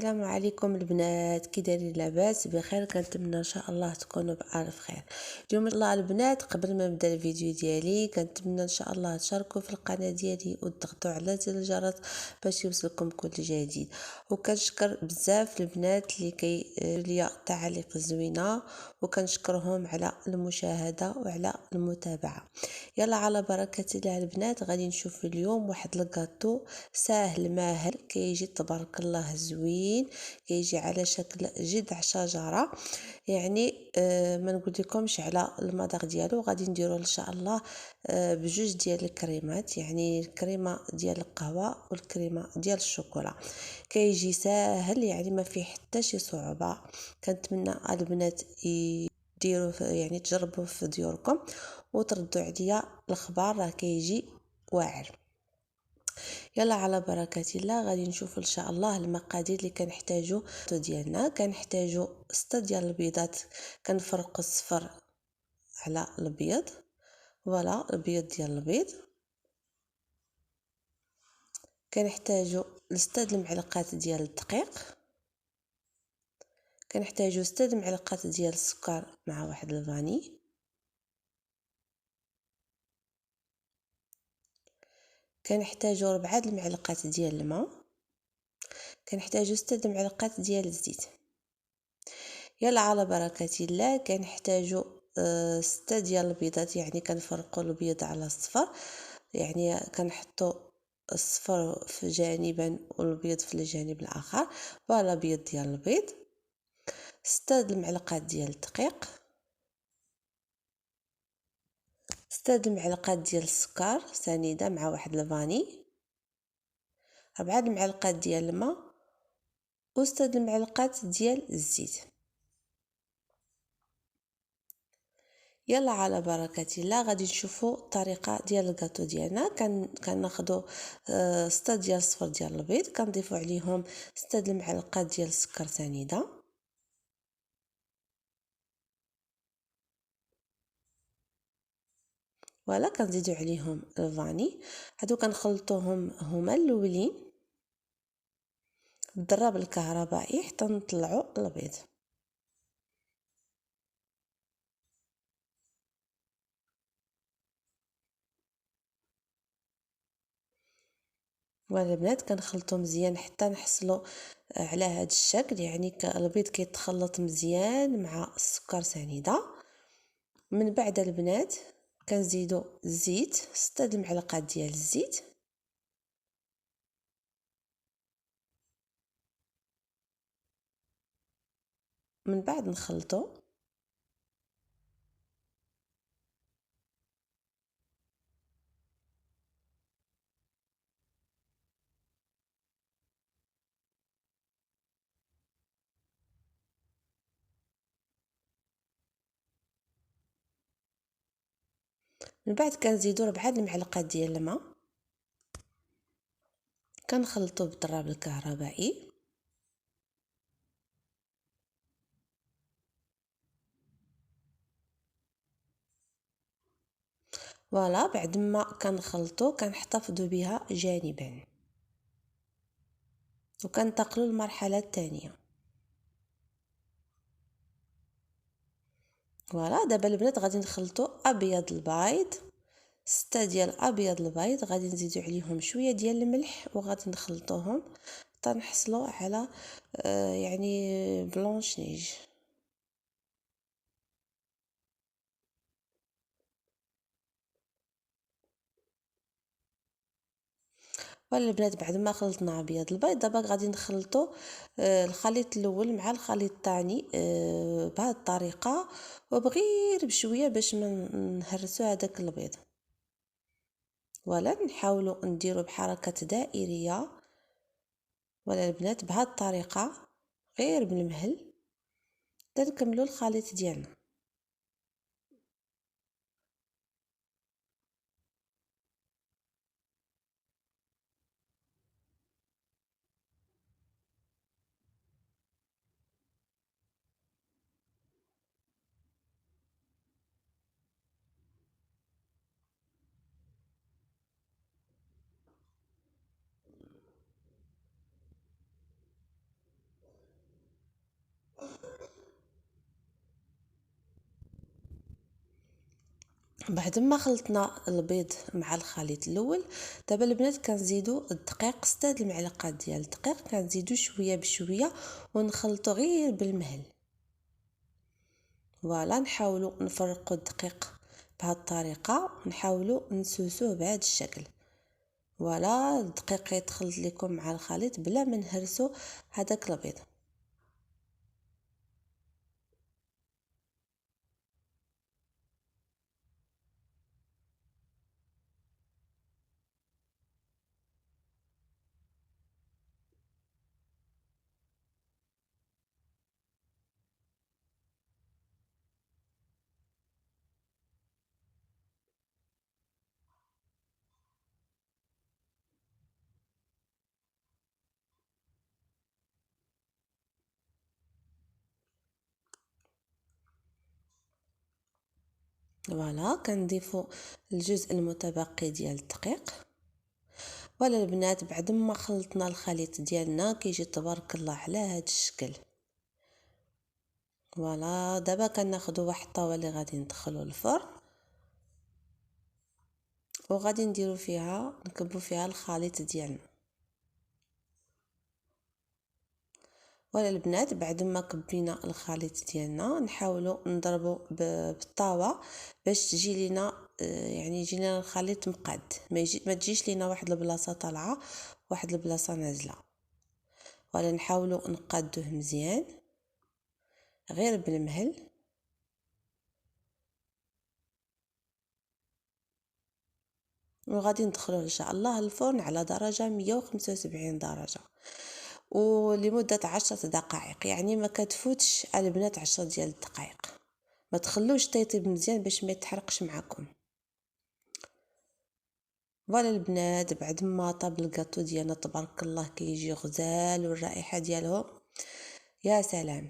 السلام عليكم البنات، كي دايرين؟ لاباس بخير؟ كنتمنى ان شاء الله تكونوا بالف خير. اليوم ان شاء الله البنات، قبل ما نبدا الفيديو ديالي كنتمنى ان شاء الله تشاركوا في القناه ديالي وتضغطوا على زر الجرس باش يوصلكم كل جديد. وكنشكر بزاف البنات اللي كيديروا لي التعاليق زوينه، وكنشكرهم على المشاهده وعلى المتابعه. يلا على بركه الله البنات، غادي نشوف اليوم واحد الكاطو ساهل ماهل كيجي تبارك الله زوين، كيجي على شكل جذع شجره. يعني ما نقول لكمش على المذاق ديالو. غادي نديرو ان شاء الله بجوج ديال الكريمات، يعني الكريمه ديال القهوه والكريمه ديال الشوكولا. كيجي ساهل، يعني ما فيه حتى شي صعوبه. كنتمنى البنات ديروا يعني تجربوا في ديوركم وتردوا عليا الاخبار، راه كيجي واعر. يلا على بركه الله غادي نشوف ان شاء الله المقادير اللي كنحتاجو ديالنا. كنحتاجو 6 ديال البيضات، كنفرقوا الصفر على الابيض. فوالا البيض ديال البيض. كنحتاجو 6 المعلقات ديال الدقيق. كنحتاجو 6 المعلقات ديال السكر مع واحد الفاني. كنحتاجو 4 المعلقات ديال الماء. كنحتاجو 6 المعلقات ديال الزيت. يلا على بركه الله. كنحتاجو 6 ديال البيضات، يعني كنفرقوا البيض على الصفر، يعني كنحطوا الصفر في جانبا والبيض في الجانب الاخر. فوالا بيض ديال البيض. 6 المعلقات ديال الدقيق. 6 المعلقات ديال السكر سنيده مع واحد الفاني. 4 المعلقات ديال الماء و6 المعلقات ديال الزيت. يلا على بركه الله غادي نشوفوا الطريقه ديال الكاطو ديالنا. كناخذوا 6 ديال الصفر ديال البيض، كنضيفوا عليهم 6 المعلقات ديال السكر سنيده. ولا كنزيدوا عليهم الفاني. هادو كنخلطوهم هما الاولين بالضرب الكهربائي حتى نطلعوا البيض. ولا البنات كنخلطو مزيان حتى نحصلوا على هذا الشكل، يعني البيض كيتخلط مزيان مع السكر سنيده. من بعد البنات كنزيدوا الزيت، 6 المعلقات ديال الزيت. من بعد نخلطوا. من بعد كنزيدوا 4 المعلقات ديال الماء، كنخلطوا بالضرب الكهربائي. فوالا بعد ما كنخلطوا كنحتفظوا بها جانبا وكنتقلوا للمرحله الثانيه. فوالا دابا البنات غادي نخلطوا ابيض البيض، 6 ديال ابيض البيض، غادي نزيدوا عليهم شويه ديال الملح وغادي نخلطوهم حتى نحصلوا على يعني بلونش نيج. ولا البنات بعد ما خلطنا ابيض البيض، دابا غادي نخلطوا الخليط الاول مع الخليط الثاني بهذه الطريقه، وبغير بشويه باش ما نهرسوا هذاك البيض. ولا نحاولوا نديروا بحركه دائريه. ولا البنات بهذه الطريقه غير بالمهل تنكملوا الخليط ديالنا. بعد ما خلطنا البيض مع الخليط الاول، دابا البنات كنزيدو الدقيق، 6 المعلقات ديال الدقيق كنزيدو شويه بشويه ونخلطو غير بالمهل. فوالا نحاولوا نفرقوا الدقيق بهذه الطريقه، ونحاولوا نسوسوه بهذا الشكل. فوالا الدقيق يدخل لكم مع الخليط بلا ما نهرسوا هذاك البيض. فوالا كنضيفوا الجزء المتبقي ديال الدقيق. ولا البنات بعد ما خلطنا الخليط ديالنا كيجي تبارك الله على هذا الشكل. فوالا دابا كناخذوا واحد الطاوه اللي غادي ندخلوا الفرن، وغادي نديروا فيها نكبوا فيها الخليط ديالنا. ولا البنات بعد ما كبينا الخليط ديالنا نحاولوا نضربوا بالطاوه باش تجي لنا يعني يجي لنا الخليط مقاد، ما تجيش لنا واحد البلاصه طالعه واحد البلاصه نازله. ولا نحاولوا نقادوه مزيان غير بالمهل. وغادي ندخلوه ان شاء الله الفرن على درجه 175 درجه ولمده 10 دقائق، يعني ما كتفوتش البنات 10 ديال الدقائق. ما تخلوش تيطيب مزيان باش ما يتحرقش معكم. فوالا البنات بعد ما طاب الكاطو ديالنا تبارك الله كيجي غزال والرائحه ديالو يا سلام.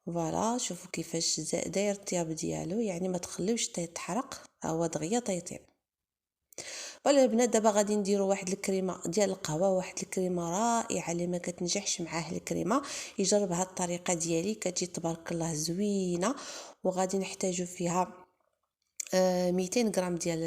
فوالا شوفوا كيفاش داير الطياب ديالو، يعني ما تخليوش تيتحرق، هو دغيا طيطيب. ولا البنات دابا غادي نديروا واحد الكريمه ديال القهوه، واحد الكريمه رائعه اللي ما كتنجحش معاه الكريمه يجرب هذه الطريقه ديالي كتجي تبارك الله زوينه. وغادي نحتاجوا فيها 200 غرام ديال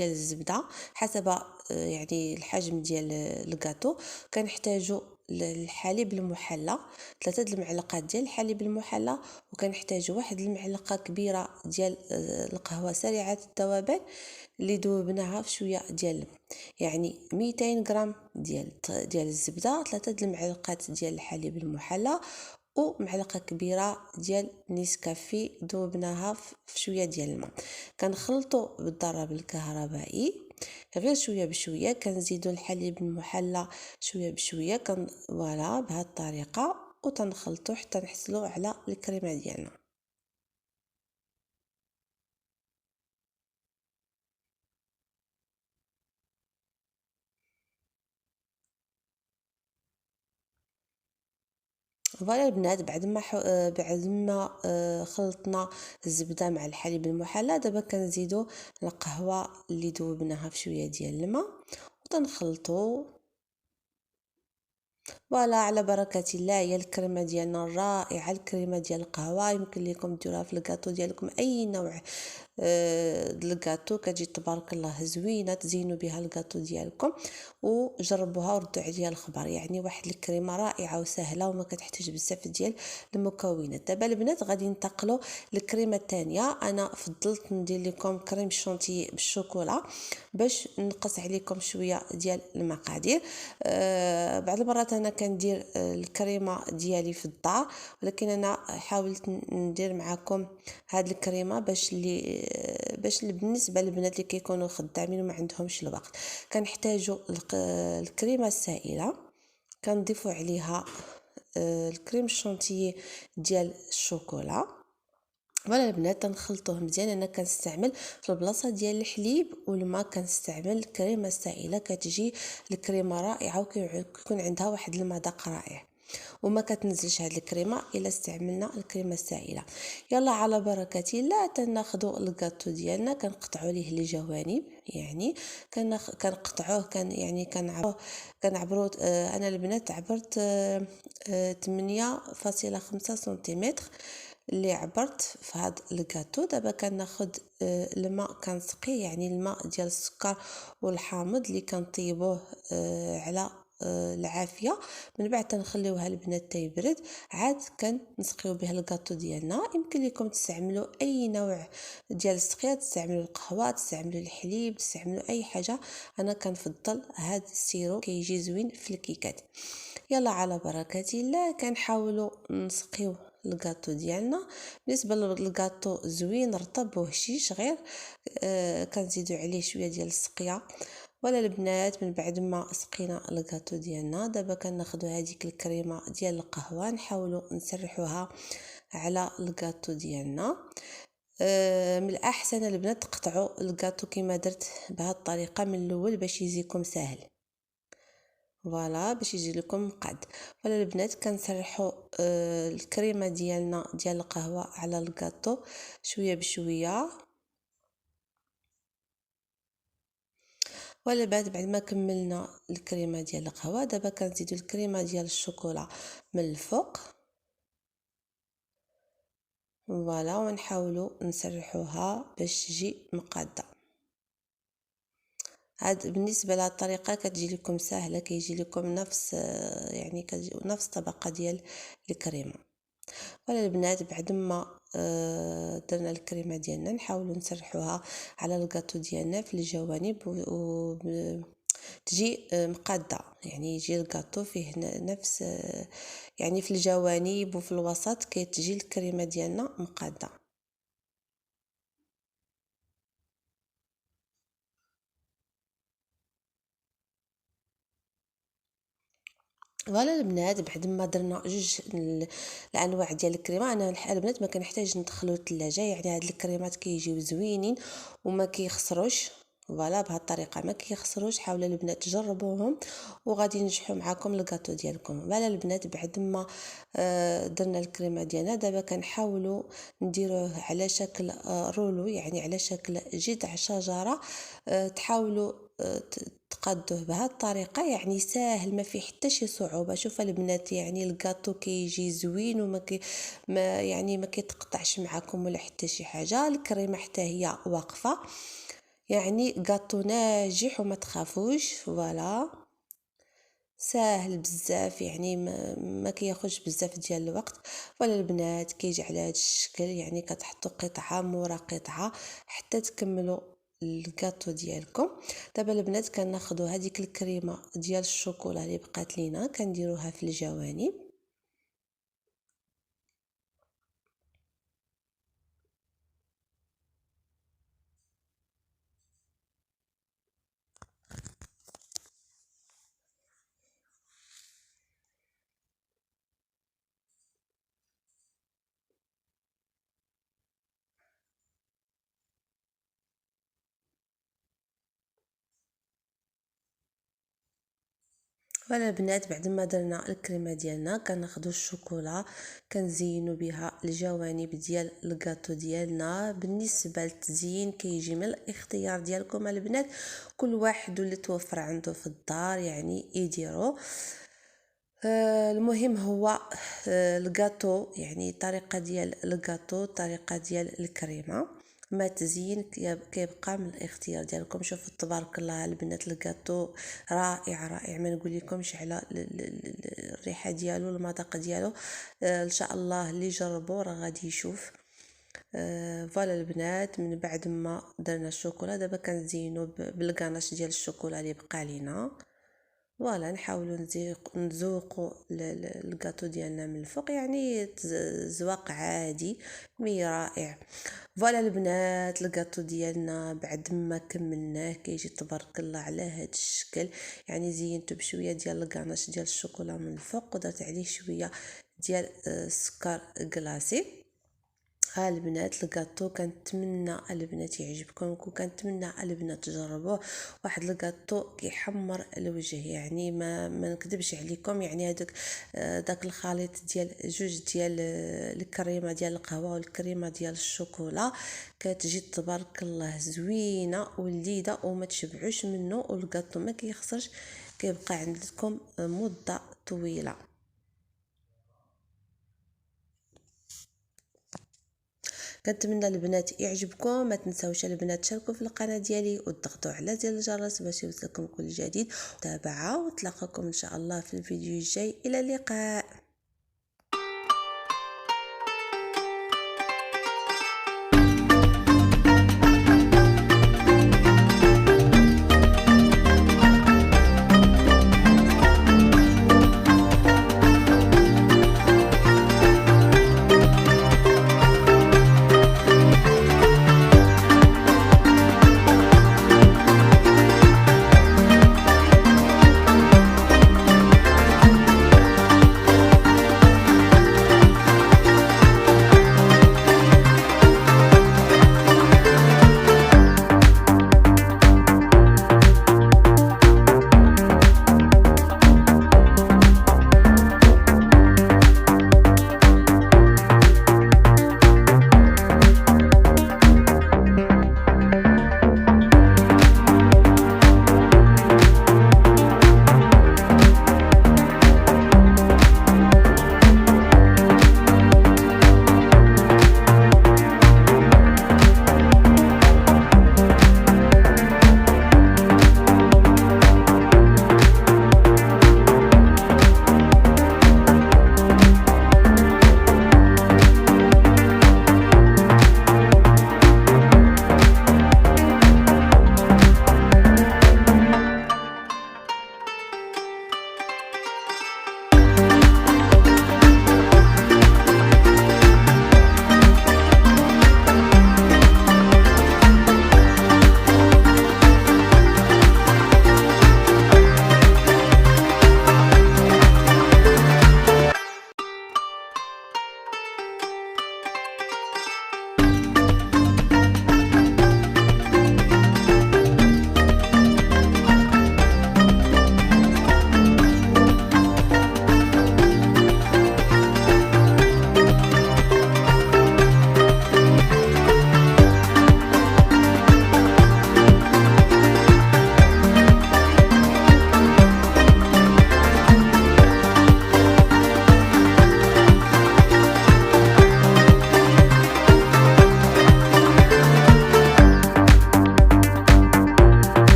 الزبده حسب يعني الحجم ديال الكاطو. كنحتاجوا الحليب المحلى 3 المعلقات ديال الحليب المحلى، وكنحتاجوا واحد المعلقه كبيره ديال القهوه سريعه الذوبان اللي ذوبناها في شويه ديال الماء. يعني 200 غرام ديال الزبده، 3 المعلقات ديال الحليب المحلى، ومعلقه كبيره ديال نيسكافي ذوبناها في شويه ديال الماء. كنخلطوا بالضرب الكهربائي غير شويه بشويه، كنزيدوا الحليب المحلى شويه بشويه فوالا بهذه الطريقه، وتنخلطوا حتى نحصلوا على الكريمه ديالنا. فوالا البنات بعد ما خلطنا الزبده مع الحليب المحلى، دابا كنزيدوا القهوه اللي ذوبناها في شويه ديال الماء وتنخلطوا. فوالا على بركه الله، هي الكريمه ديالنا الرائعه، الكريمه ديال القهوه. يمكن لكم ديروها في الكاطو ديالكم، اي نوع الكاطو كتجي تبارك الله زوينه، تزينوا بها الكاطو ديالكم وجربوها وردوا عليا الخبر. يعني واحد الكريمه رائعه وسهله وما كتحتاج بزاف ديال المكونات. دابا البنات غادي ننتقلوا للكريمه الثانيه. انا فضلت ندير لكم كريم شونتي بالشوكولا باش نقص عليكم شويه ديال المقادير. بعض المرات انا كندير الكريمه ديالي في الدار، ولكن انا حاولت ندير معكم هاد الكريمه باش بالنسبه للبنات اللي كيكونوا خدامين وما عندهمش الوقت. كنحتاجوا الكريمه السائله، كنضيفوا عليها الكريم الشونتيي ديال الشوكولا. ولا البنات تنخلطوه مزيان. انا كنستعمل في البلاصه ديال الحليب والماء كنستعمل الكريمه السائله، كتجي الكريمه رائعه وكيكون عندها واحد المذاق رائع، وما كتنزلش هاد الكريمه الا استعملنا الكريمه السائله. يلا على بركه الله تناخذوا الكاطو ديالنا كنقطعوا ليه الجوانب، يعني كنقطعوه يعني كنعبروا انا البنات عبرت 8.5 سنتيمتر اللي عبرت في هذا الكاطو. دابا كناخذ الماء كنسقيه، يعني الماء ديال السكر والحامض اللي كنطيبوه على العافيه. من بعد تنخليوها البنات تيبرد، عاد كنسقيو به الكاطو ديالنا. يمكن لكم تستعملوا اي نوع ديال السقيه، تستعملوا القهوه، تستعملوا الحليب، تستعملوا اي حاجه. انا كنفضل هذا السيرو كيجي زوين في الكيكات. يلا على بركه الله كنحاولوا نسقيو الكاطو ديالنا. بالنسبه للكاطو زوين رطب وهشيش غير، كنزيدو عليه شويه ديال السقيه. ولا البنات من بعد ما سقينا الكاطو ديالنا، دابا كناخدو هذيك الكريمه ديال القهوه نحاولوا نسرحوها على الكاطو ديالنا. من الاحسن البنات تقطعوا الكاطو كما درت بهذه الطريقه من الاول باش يجيكم ساهل، فوالا باش يجي لكم مقاد. ولا البنات كنسرحوا الكريمه ديالنا ديال القهوه على الكاطو شويه بشويه. ولا بعد ما كملنا الكريمه ديال القهوه، دابا كنزيدو الكريمه ديال الشوكولا من الفوق، فوالا، ونحاولوا نسرحوها باش تجي مقاده. هاد بالنسبه لهاد الطريقه كتجي لكم سهله، كيجي لكم نفس يعني كتجي نفس الطبقه ديال الكريمه. ولا البنات بعد ما درنا الكريمه ديالنا نحاولوا نسرحوها على الكاطو ديالنا في الجوانب تجي مقاده، يعني يجي الكاطو فيه نفس يعني في الجوانب وفي الوسط كتجي الكريمه ديالنا مقاده. فوالا البنات بعد ما درنا جوج الانواع ديال الكريمه، انا البنات ما كنحتاج ندخلو الثلاجه، يعني هاد الكريمات كيجيو زوينين وما كيخسروش. فوالا بهاد الطريقه ما كيخسروش، حاولوا البنات تجربوهم وغادي ينجحوا معكم الكاطو ديالكم. فوالا البنات بعد ما درنا الكريمه ديالنا، دابا كنحاولوا نديروه على شكل رولو، يعني على شكل جذع شجره. تحاولوا تقادوه بهذه الطريقه، يعني ساهل ما فيه حتى شي صعوبه. شوف البنات يعني الكاطو كيجي زوين وما كي ما يعني ما كيتقطعش معكم ولا حتى شي حاجه. الكريمه حتى هي واقفه، يعني كاطو ناجح وما تخافوش. فوالا ساهل بزاف، يعني ما كياخذش بزاف ديال الوقت. ولا البنات كيجي على هذا الشكل، يعني كتحطوا قطعه مورا قطعه حتى تكملوا الكاطو ديالكم. دابا البنات كناخذوا هذيك الكريمه ديال الشوكولا اللي بقات لينا كنديروها في الجوانب. فوالا البنات بعد ما درنا الكريمه ديالنا كناخذوا الشوكولا كنزينوا بها الجوانب ديال الكاطو ديالنا. بالنسبه للتزيين كيجي من الاختيار ديالكم البنات، كل واحد واللي توفر عنده في الدار يعني يديرو. المهم هو الكاطو، يعني طريقه ديال الكاطو طريقه ديال الكريمه. ما التزيين كيبقى من الاختيار ديالكم. شوفوا تبارك الله البنات الكاطو رائع رائع، ما نقول لكمش على الريحه ديالو المذاق ديالو. ان شاء الله اللي جربوا راه غادي يشوف. فوالا البنات من بعد ما درنا الشوكولا دابا كنزينو بالكاناش ديال الشوكولا اللي بقى لينا. فوالا نحاولوا نزوقوا الكاطو ديالنا من الفوق، يعني زواق عادي مي رائع. فوالا البنات الكاطو ديالنا بعد ما كملناه كيجي تبارك الله على هاد الشكل، يعني زينته بشويه ديال الكاناش ديال الشوكولا من الفوق ودرت عليه شويه ديال السكر كلاصي. ها البنات الكاطو كنتمنى البنات يعجبكم، وكنتمنى البنات تجربوه. واحد الكاطو كيحمر الوجه، يعني ما نكذبش عليكم، يعني هذاك داك الخليط ديال جوج ديال الكريمه ديال القهوه والكريمه ديال الشوكولا كتجي تبارك الله زوينه ولذيذه وما تشبعوش منه. والكاطو ما كيخسرش، كيبقى عندكم مده طويله. كنتمنى البنات يعجبكم. ما تنساوش البنات تشاركوا في القناه ديالي وتضغطوا على زر الجرس باش يوصلكم كل جديد. تابعوا ونتلاقاكم ان شاء الله في الفيديو الجاي. الى اللقاء.